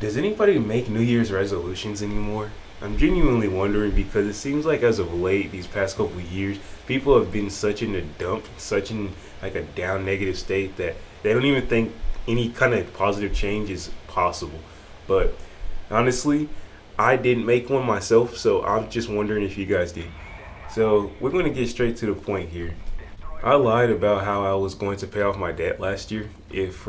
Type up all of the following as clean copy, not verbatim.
Does anybody make New Year's resolutions anymore? I'm genuinely wondering because it seems like as of late, these past couple of years, people have been such in a dump, such in like a down negative state that they don't even think any kind of positive change is possible. But honestly, I didn't make one myself, so I'm just wondering if you guys did. So we're going to get straight to the point here. I lied about how I was going to pay off my debt last year. If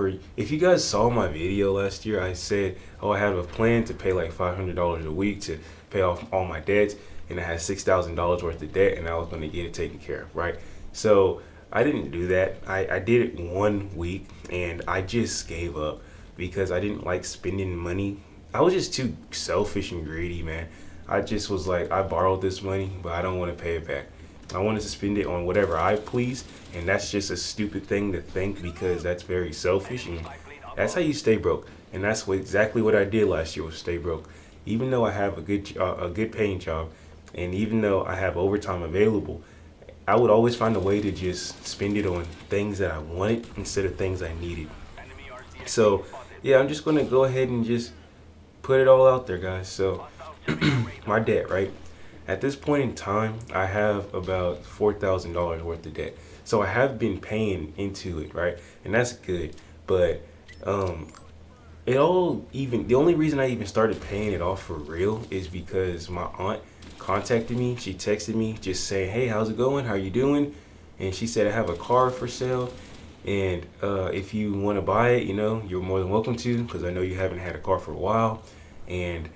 you guys saw my video last year, I said, "Oh, I have a plan to pay like $500 a week to pay off all my debts, and I had $6,000 worth of debt, and I was going to get it taken care of." Right? So I didn't do that. I did it 1 week, and I just gave up because I didn't like spending money. I was just too selfish and greedy, man. I just was like, I borrowed this money, but I don't want to pay it back. I wanted to spend it on whatever I please, and that's just a stupid thing to think because that's very selfish, and that's how you stay broke. And that's exactly what I did last year was stay broke. Even though I have a good paying job, and even though I have overtime available, I would always find a way to just spend it on things that I wanted instead of things I needed. So yeah, I'm just gonna go ahead and just put it all out there, guys. So my debt, right? At this point in time, I have about $4,000 worth of debt. So I have been paying into it, right? And that's good. But um, the only reason I even started paying it off for real is because my aunt contacted me. She texted me just saying, "Hey, how's it going? How you doing?" And she said, "I have a car for sale. And if you want to buy it, you're more than welcome to because I know you haven't had a car for a while." And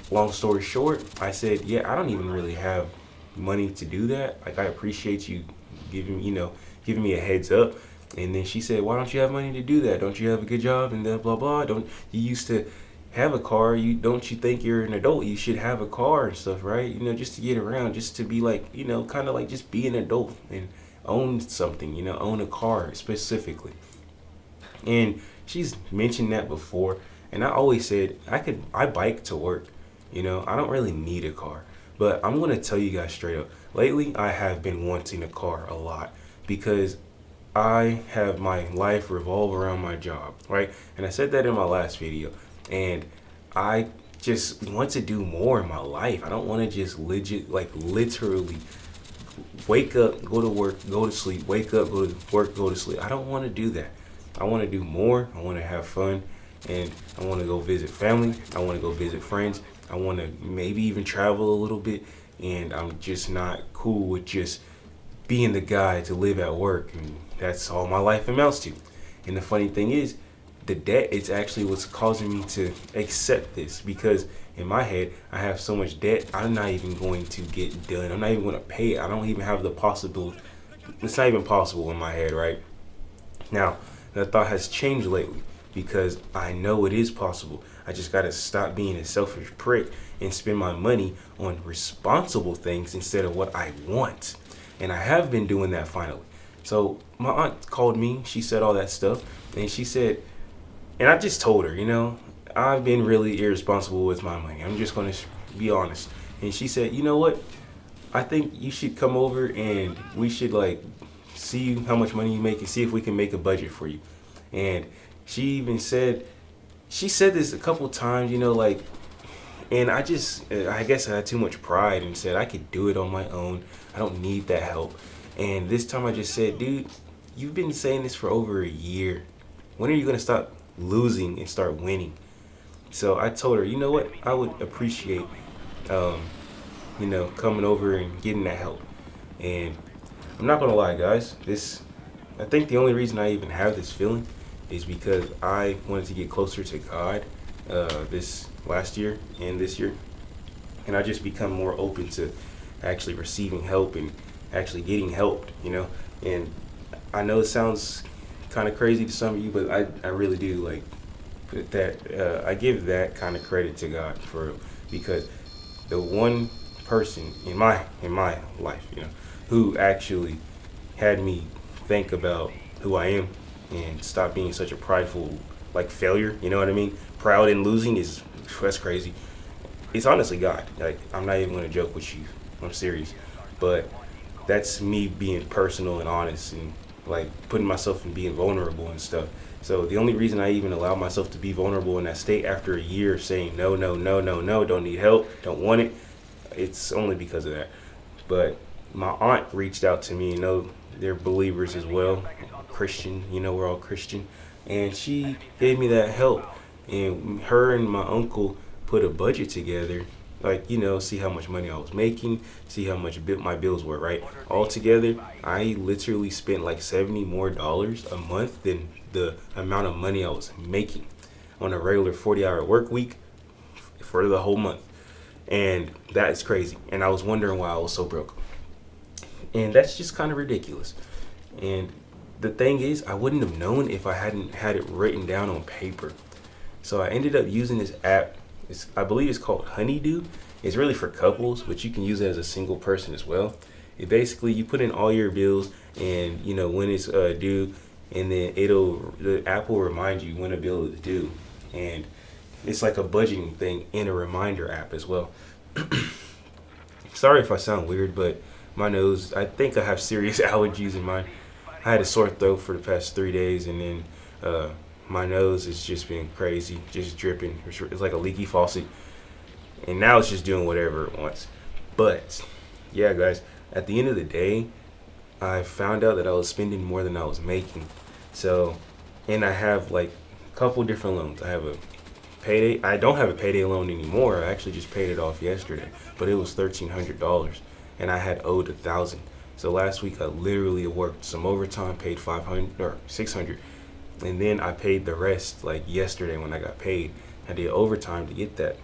long story short, I said, "Yeah, I don't even really have money to do that. Like, I appreciate you giving me a heads up." And then she said, "Why don't you have money to do that? Don't you have a good job?" And then blah blah. Don't you used to have a car? You think you're an adult? You should have a car and stuff, right? Just to get around, just to be like, kind of like just be an adult and own something. Own a car specifically." And she's mentioned that before, and I always said I bike to work. I don't really need a car. But I'm going to tell you guys straight up. Lately, I have been wanting a car a lot because I have my life revolve around my job, right? And I said that in my last video. And I just want to do more in my life. I don't want to just literally wake up, go to work, go to sleep, wake up, go to work, go to sleep. I don't want to do that. I want to do more. I want to have fun, and I want to go visit family. I want to go visit friends. I want to maybe even travel a little bit, and I'm just not cool with just being the guy to live at work, and that's all my life amounts to. And the funny thing is, the debt is actually what's causing me to accept this because in my head, I have so much debt, I'm not even going to get done. I'm not even going to pay it. I don't even have the possible. It's not even possible in my head, right? Now, that thought has changed lately because I know it is possible. I just got to stop being a selfish prick and spend my money on responsible things instead of what I want. And I have been doing that finally. So my aunt called me. She said all that stuff. And she said, and I just told her, I've been really irresponsible with my money. I'm just going to be honest. And she said, "You know what? I think you should come over and we should see how much money you make and see if we can make a budget for you." And she even said, she said this a couple times, and I guess I had too much pride and said I could do it on my own. I don't need that help. And this time I just said, "Dude, you've been saying this for over a year. When are you going to stop losing and start winning?" So I told her, "You know what? I would appreciate, um, coming over and getting that help." And I'm not going to lie, guys. I think the only reason I even have this feeling is because I wanted to get closer to God this last year and this year. And I just become more open to actually receiving help and actually getting helped, And I know it sounds kind of crazy to some of you, but I really do put that. I give that kind of credit to God because the one person in my life, who actually had me think about who I am and stop being such a prideful failure. You know what I mean? Proud and losing that's crazy. It's honestly God. I'm not even gonna joke with you. I'm serious. But that's me being personal and honest and like putting myself in being vulnerable and stuff. So the only reason I even allow myself to be vulnerable in that state after a year of saying no, no, no, no, no, don't need help, don't want it, it's only because of that. But my aunt reached out to me, they're believers as well, Christian, we're all Christian, and she gave me that help. And her and my uncle put a budget together, like, see how much money I was making, see how much my bills were, right? All together, I literally spent like $70 more a month than the amount of money I was making on a regular 40-hour work week for the whole month. And that is crazy. And I was wondering why I was so broke. And that's just kind of ridiculous. And the thing is, I wouldn't have known if I hadn't had it written down on paper. So I ended up using this app. I believe it's called Honeydew. It's really for couples, but you can use it as a single person as well. It basically, you put in all your bills and when it's due, and then the app will remind you when a bill is due. And it's like a budgeting thing in a reminder app as well. Sorry if I sound weird, but my nose, I think I have serious allergies in mine. I had a sore throat for the past 3 days, and then my nose has just been crazy, just dripping. It's like a leaky faucet. And now it's just doing whatever it wants. But yeah, guys, at the end of the day, I found out that I was spending more than I was making. So, and I have like a couple different loans. I have a payday. I don't have a payday loan anymore. I actually just paid it off yesterday, but it was $1,300, and I had owed $1,000. So last week I literally worked some overtime, paid $500 or $600, and then I paid the rest like yesterday when I got paid. I did overtime to get that,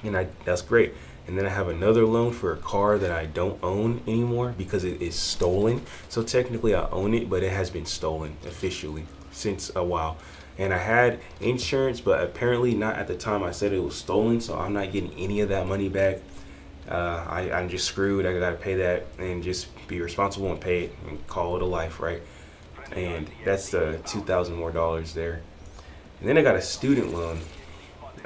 and that's great. And then I have another loan for a car that I don't own anymore because it is stolen. So technically I own it, but it has been stolen officially since a while. And I had insurance, but apparently not at the time I said it was stolen, so I'm not getting any of that money back. I'm just screwed. I gotta pay that and just be responsible and pay it and call it a life, right? And that's $2,000 more there. And then I got a student loan.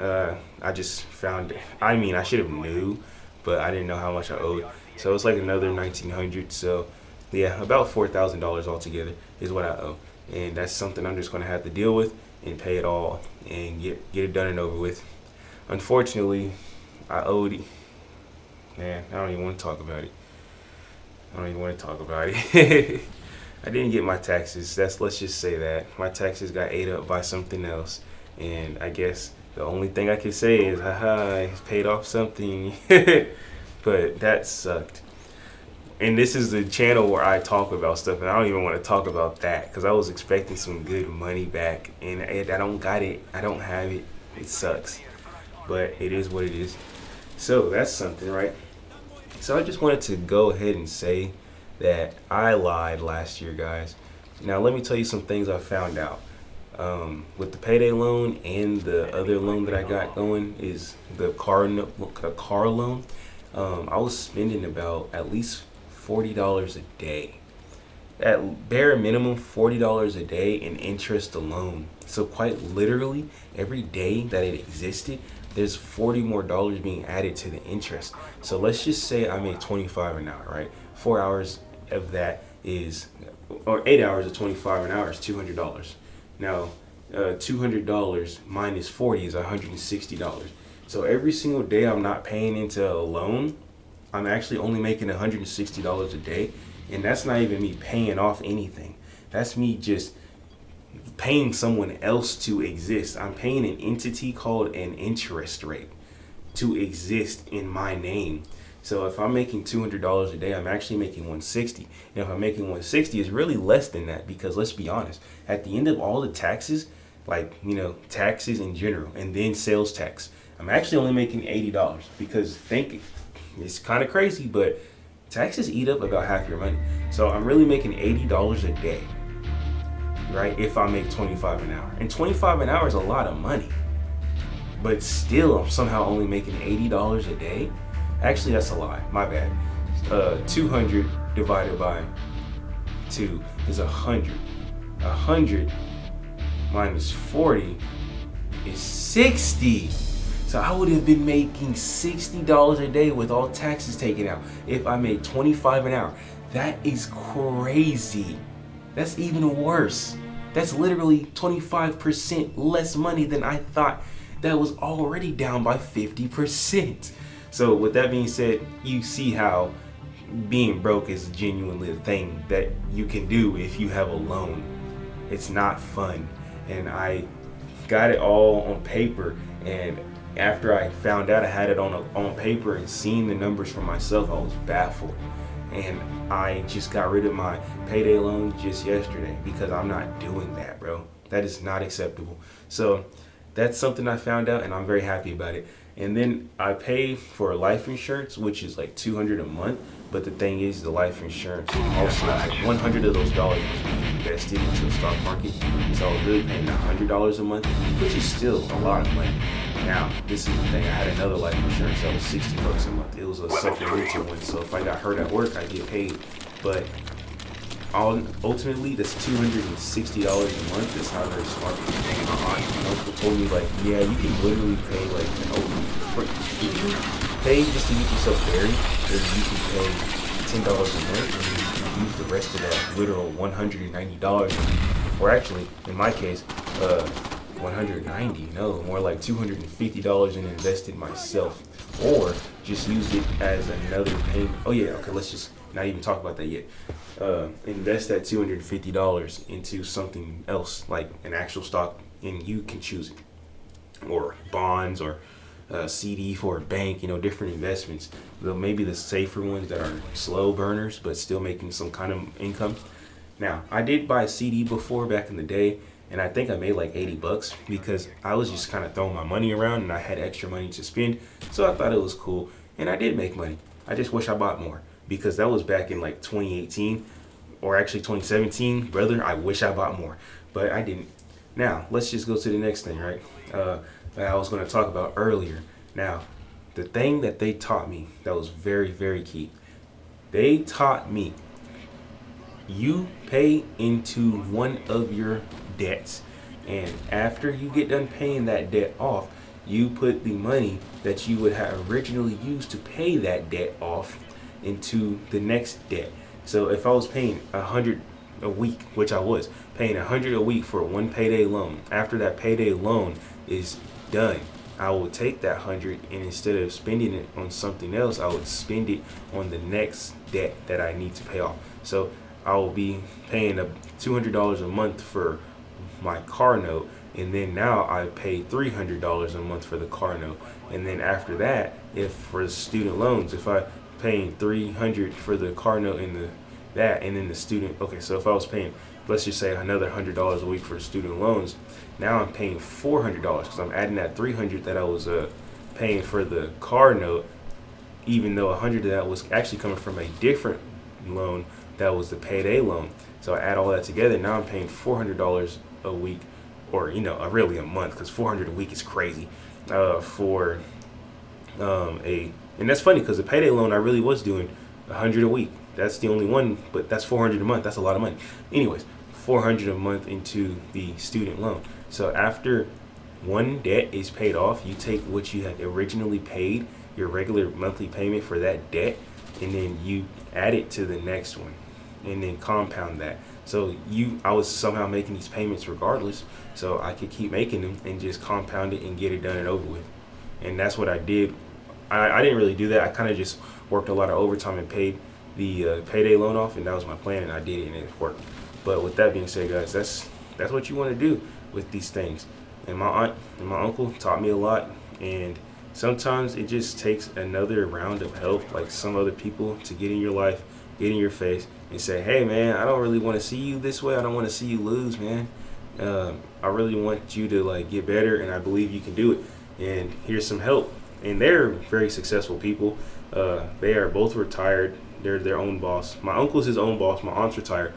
I just found, I should have knew, but I didn't know how much I owed. So it's like another $1,900. So yeah, about $4,000 altogether is what I owe. And that's something I'm just going to have to deal with and pay it all and get it done and over with. Unfortunately, I owed, man, I don't even want to talk about it. I didn't get my taxes. Let's just say that. My taxes got ate up by something else. And I guess the only thing I can say is, I paid off something. But that sucked. And this is the channel where I talk about stuff, and I don't even want to talk about that because I was expecting some good money back, and I don't got it. I don't have it. It sucks. But it is what it is. So that's something, right? So I just wanted to go ahead and say that I lied last year, guys. Now let me tell you some things I found out. With the payday loan and the other loan that I got going is the car loan. I was spending about at least $40 a day. At bare minimum, $40 a day in interest alone. So quite literally, every day that it existed, there's $40 more being added to the interest. So let's just say I made $25 an hour, right? 4 hours of that is, or 8 hours of 25 an hour is $200. Now, $200 minus 40 is $160. So every single day I'm not paying into a loan, I'm actually only making $160 a day. And that's not even me paying off anything. That's me just paying someone else to exist. I'm paying an entity called an interest rate to exist in my name. So if I'm making $200 a day, I'm actually making $160. And if I'm making $160, it's really less than that because let's be honest, at the end of all the taxes, like, taxes in general, and then sales tax, I'm actually only making $80 because it's kind of crazy, but taxes eat up about half your money. So I'm really making $80 a day, right? If I make $25 an hour. And $25 an hour is a lot of money. But still, I'm somehow only making $80 a day. Actually, that's a lie. My bad. 200 divided by 2 is 100. 100 minus 40 is 60. So I would have been making $60 a day with all taxes taken out if I made $25 an hour. That is crazy. That's even worse. That's literally 25% less money than I thought. That was already down by 50%. So with that being said, you see how being broke is genuinely a thing that you can do if you have a loan. It's not fun. And I got it all on paper, and after I found out I had it on paper and seeing the numbers for myself, I was baffled. And I just got rid of my payday loan just yesterday because I'm not doing that, bro. That is not acceptable. So that's something I found out, and I'm very happy about it. And then I pay for life insurance, which is like $200 a month. But the thing is, the life insurance also like 100 of those dollars was being invested into the stock market. So I was really paying $100 a month, which is still a lot of money. Now, this is the thing. I had another life insurance that was $60 a month. It was a supplemental one, so if I got hurt at work, I get paid. But ultimately, that's $260 a month. That's not very smart. And my aunt and uncle told me, like, yeah, you can literally pay, like, if you pay just to get yourself buried, then you can pay $10 a month and you can use the rest of that literal $190. Or actually, in my case, 190, no, more like $250 and invest it myself. Or just use it as another payment. Oh yeah, okay, let's just not even talk about that yet. Invest that $250 into something else, like an actual stock, and you can choose it. Or bonds, or CD for a bank, different investments. Maybe the safer ones that are slow burners, but still making some kind of income. Now, I did buy a CD before back in the day, and I think I made like $80 because I was just kind of throwing my money around and I had extra money to spend. So I thought it was cool, and I did make money. I just wish I bought more because that was back in like 2018 or actually 2017. Brother, I wish I bought more, but I didn't. Now, let's just go to the next thing, right? That I was going to talk about earlier. Now, the thing that they taught me that was very, very key. They taught me you pay into one of your debts, and after you get done paying that debt off, you put the money that you would have originally used to pay that debt off into the next debt. So if I was paying $100 a week, which I was paying $100 a week for one payday loan, after that payday loan is done, I would take that 100 and instead of spending it on something else, I would spend it on the next debt that I need to pay off. So I will be paying $200 a month for my car note, and then now I pay $300 a month for the car note. And then after that, if for the student loans, if I paying $300 for the car note and and then the student, okay, so if I was paying, let's just say another $100 a week for student loans, now I'm paying $400 because I'm adding that $300 that I was paying for the car note, even though $100 of that was actually coming from a different loan that was the payday loan. So I add all that together, now I'm paying $400 a week, or really a month, because $400 a week is crazy for and that's funny because the payday loan I really was doing $100 a week. That's the only one, but that's $400 a month. That's a lot of money. Anyways, $400 a month into the student loan. So after one debt is paid off, you take what you had originally paid, your regular monthly payment for that debt, and then you add it to the next one, and then compound that. So I was somehow making these payments regardless, so I could keep making them and just compound it and get it done and over with. And that's what I did. I didn't really do that. I kind of just worked a lot of overtime and paid the payday loan off, and that was my plan, and I did it, and it worked. But with that being said, guys, that's what you want to do with these things. And my aunt and my uncle taught me a lot, and sometimes it just takes another round of help, like some other people, to get in your life, get in your face, and say, hey, man, I don't really want to see you this way. I don't want to see you lose, man. I really want you to get better, and I believe you can do it. And here's some help. And they're very successful people. They are both retired. They're their own boss. My uncle's his own boss. My aunt's retired.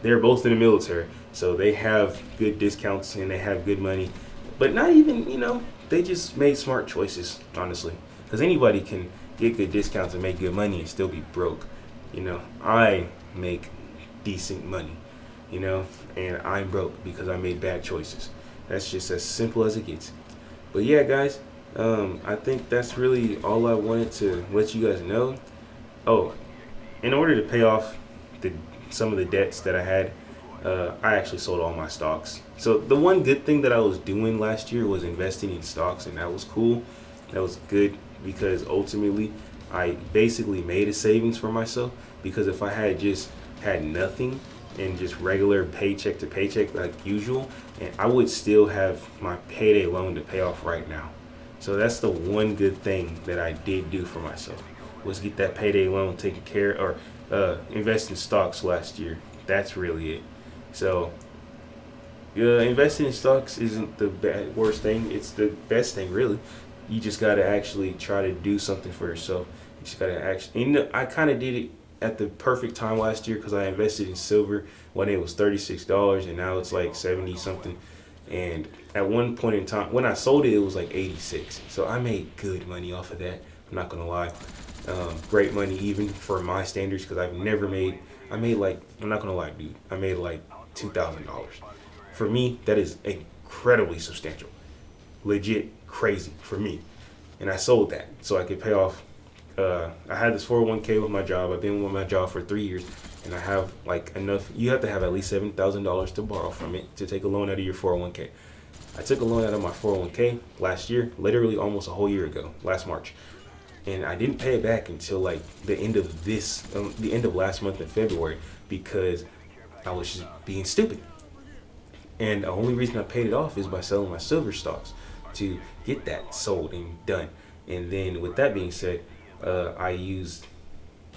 They're both in the military, so they have good discounts and they have good money. But not even, they just made smart choices, honestly. Because anybody can get good discounts and make good money and still be broke. I make decent money, and I'm broke because I made bad choices. That's just as simple as it gets. But yeah, guys, I think that's really all I wanted to let you guys know. Oh, in order to pay off some of the debts that I had, I actually sold all my stocks. So the one good thing that I was doing last year was investing in stocks, and that was cool. That was good because ultimately I basically made a savings for myself. Because if I had just had nothing and just regular paycheck to paycheck like usual, and I would still have my payday loan to pay off right now. So that's the one good thing that I did do for myself, was get that payday loan taken care, or invest in stocks last year. That's really it. So investing in stocks isn't the worst thing. It's the best thing, really. You just gotta actually try to do something for yourself. You just gotta actually. I kind of did it at the perfect time last year because I invested in silver when it was $36 and now it's like 70 something. And at one point in time, when I sold it, it was like 86. So I made good money off of that. I'm not gonna lie, great money even for my standards because I've never made. I made like, I'm not gonna lie, dude. I made like $2,000. For me, that is incredibly substantial, legit crazy for me. And I sold that so I could pay off. I had this 401k with my job. I've been with my job for 3 years, and I have like enough. You have to have at least $7,000 to borrow from it to take a loan out of your 401k. I took a loan out of my 401k last year, literally almost a whole year ago, last March, and I didn't pay it back until like the end of last month in February because I was just being stupid. And the only reason I paid it off is by selling my silver stocks to get that sold and done. And then with that being said, I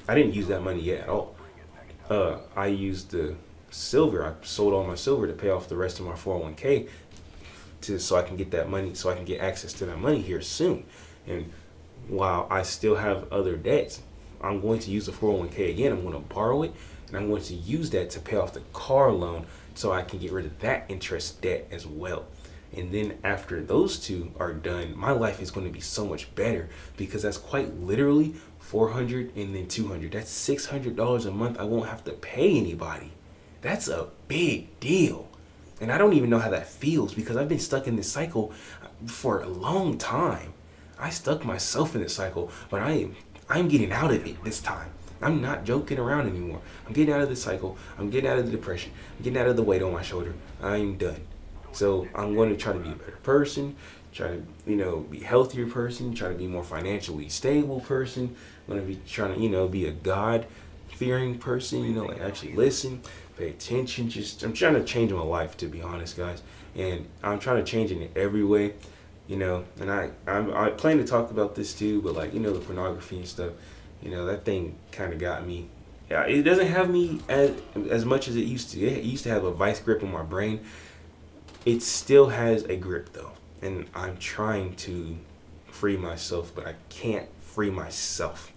didn't use that money yet at all. I used the silver. I sold all my silver to pay off the rest of my 401k so I can get that money, so I can get access to that money here soon. And while I still have other debts, I'm going to use the 401k again. I'm going to borrow it, and I'm going to use that to pay off the car loan so I can get rid of that interest debt as well. And then after those two are done, my life is going to be so much better because that's quite literally 400 and then 200. That's $600 a month I won't have to pay anybody. That's a big deal. And I don't even know how that feels because I've been stuck in this cycle for a long time. I stuck myself in this cycle, but I'm getting out of it this time. I'm not joking around anymore. I'm getting out of the cycle. I'm getting out of the depression. I'm getting out of the weight on my shoulder. I'm done. So I'm going to try to be a better person, try to, be a healthier person, try to be more financially stable person. I'm going to be trying to, be a God-fearing person, like actually listen, pay attention. I'm trying to change my life, to be honest, guys. And I'm trying to change it in every way, and I plan to talk about this too, but like, the pornography and stuff, that thing kind of got me. Yeah, it doesn't have me as much as it used to. It used to have a vice grip on my brain. It still has a grip though, and I'm trying to free myself, but I can't free myself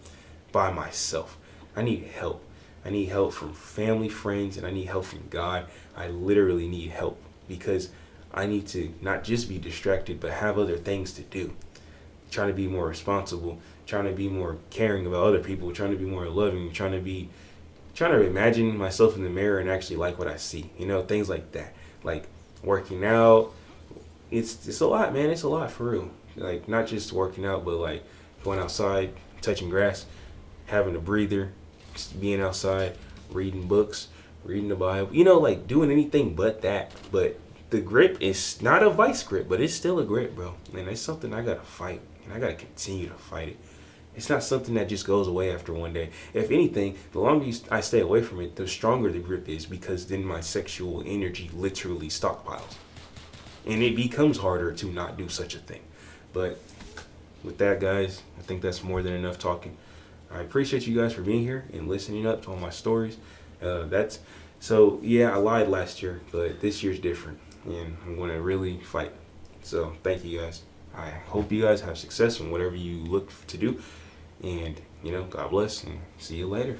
by myself. I need help. I need help from family, friends, and I need help from God. I literally need help because I need to not just be distracted, but have other things to do. Trying to be more responsible, trying to be more caring about other people, trying to be more loving, trying to imagine myself in the mirror and actually like what I see. Things like that. Like working out, it's a lot, man. It's a lot for real. Like not just working out, but like going outside, touching grass, having a breather, just being outside, reading books, reading the Bible. Like doing anything but that. But the grip is not a vice grip, but it's still a grip, bro. And it's something I gotta fight, and I gotta continue to fight it. It's not something that just goes away after one day. If anything, the longer I stay away from it, the stronger the grip is because then my sexual energy literally stockpiles. And it becomes harder to not do such a thing. But with that, guys, I think that's more than enough talking. I appreciate you guys for being here and listening up to all my stories. I lied last year, but this year's different. And I'm going to really fight. So thank you guys. I hope you guys have success in whatever you look to do. And, God bless and see you later.